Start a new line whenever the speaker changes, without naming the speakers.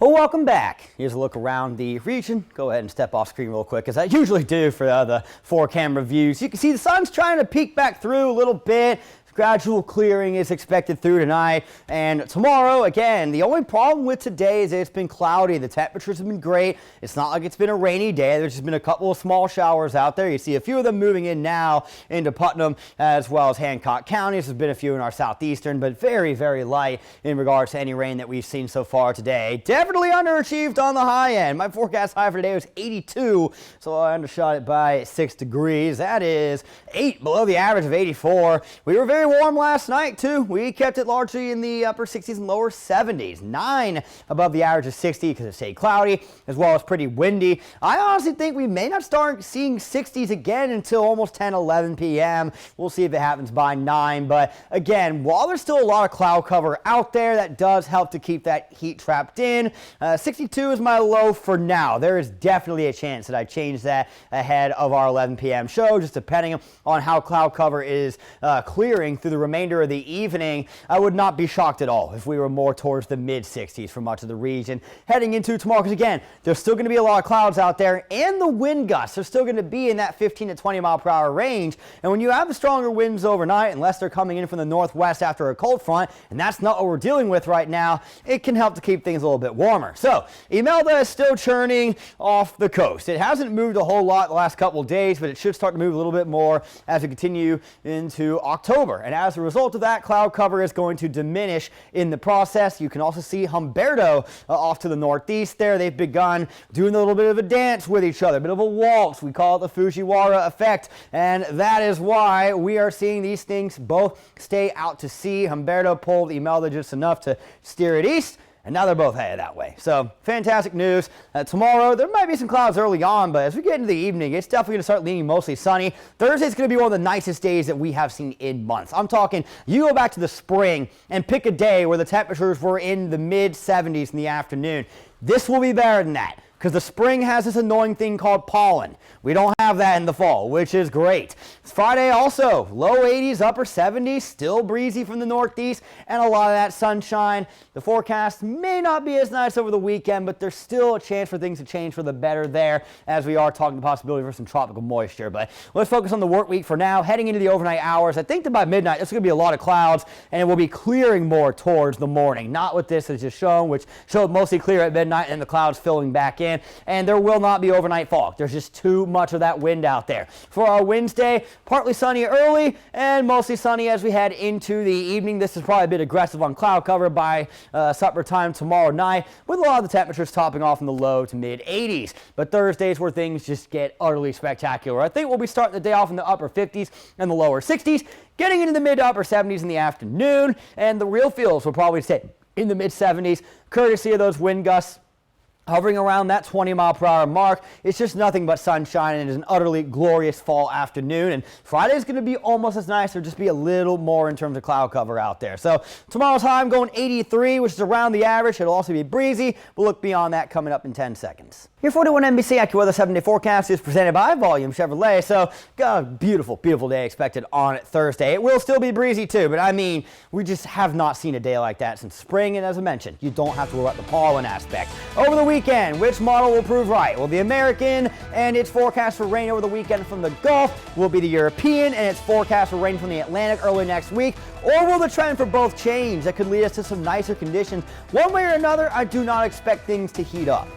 Well, welcome back. Here's a look around the region. Go ahead and step off screen real quick, as I usually do for the 4-camera views. You can see the sun's trying to peek back through a little bit. Gradual clearing is expected through tonight and tomorrow. Again, the only problem with today is it's been cloudy. The temperatures have been great. It's not like it's been a rainy day. There's just been a couple of small showers out there. You see a few of them moving in now into Putnam as well as Hancock counties. There's been a few in our southeastern, but very, very light in regards to any rain that we've seen so far today. Definitely underachieved on the high end. My forecast high for today was 82, so I undershot it by 6 degrees. That is 8 below the average of 84. We were very warm last night too. We kept it largely in the upper 60s and lower 70s. 9 above the average of 60 because it stayed cloudy as well as pretty windy. I honestly think we may not start seeing 60s again until almost 10-11 p.m. We'll see if it happens by 9. But again, while there's still a lot of cloud cover out there, that does help to keep that heat trapped in. 62 is my low for now. There is definitely a chance that I change that ahead of our 11 p.m. show, just depending on how cloud cover is clearing through the remainder of the evening. I would not be shocked at all if we were more towards the mid 60s for much of the region heading into tomorrow, because again, there's still going to be a lot of clouds out there and the wind gusts are still going to be in that 15 to 20 mile per hour range. And when you have the stronger winds overnight, unless they're coming in from the northwest after a cold front, and that's not what we're dealing with right now, it can help to keep things a little bit warmer. So Imelda is still churning off the coast. It hasn't moved a whole lot the last couple of days, but it should start to move a little bit more as we continue into October. And as a result of that, cloud cover is going to diminish in the process. You can also see Humberto off to the northeast there. They've begun doing a little bit of a dance with each other, a bit of a waltz. We call it the Fujiwara effect, and that is why we are seeing these things both stay out to sea. Humberto pulled Imelda just enough to steer it east, and now they're both headed that way. So fantastic news. Tomorrow, there might be some clouds early on, but as we get into the evening, it's definitely going to start leaning mostly sunny. Thursday's going to be one of the nicest days that we have seen in months. I'm talking, you go back to the spring and pick a day where the temperatures were in the mid 70s in the afternoon. This will be better than that, because the spring has this annoying thing called pollen. We don't have that in the fall, which is great. Friday also, low 80s, upper 70s, still breezy from the northeast, and a lot of that sunshine. The forecast may not be as nice over the weekend, but there's still a chance for things to change for the better there, as we are talking the possibility for some tropical moisture. But let's focus on the work week for now. Heading into the overnight hours, I think that by midnight, there's going to be a lot of clouds, and it will be clearing more towards the morning. Not what this has just shown, which showed mostly clear at midnight and the clouds filling back in. And there will not be overnight fog. There's just too much of that wind out there. For our Wednesday, partly sunny early and mostly sunny as we head into the evening. This is probably a bit aggressive on cloud cover by supper time tomorrow night, with a lot of the temperatures topping off in the low to mid 80s. But Thursdays where things just get utterly spectacular. I think we'll be starting the day off in the upper 50s and the lower 60s, getting into the mid to upper 70s in the afternoon, and the real feels will probably stay in the mid 70s, courtesy of those wind gusts hovering around that 20 mile per hour mark. It's just nothing but sunshine, and it is an utterly glorious fall afternoon. And Friday is going to be almost as nice, or just be a little more in terms of cloud cover out there. So tomorrow's high, I'm going 83, which is around the average. It'll also be breezy. We'll look beyond that coming up in 10 seconds. Your 41 NBC AccuWeather 7-day forecast is presented by Volume Chevrolet. So got a beautiful, beautiful day expected on Thursday. It will still be breezy too, but I mean, we just have not seen a day like that since spring. And as I mentioned, you don't have to worry about the pollen aspect. Over the weekend, which model will prove right? Well, the American and its forecast for rain over the weekend from the Gulf will be the European and its forecast for rain from the Atlantic early next week. Or will the trend for both change? That could lead us to some nicer conditions. One way or another, I do not expect things to heat up.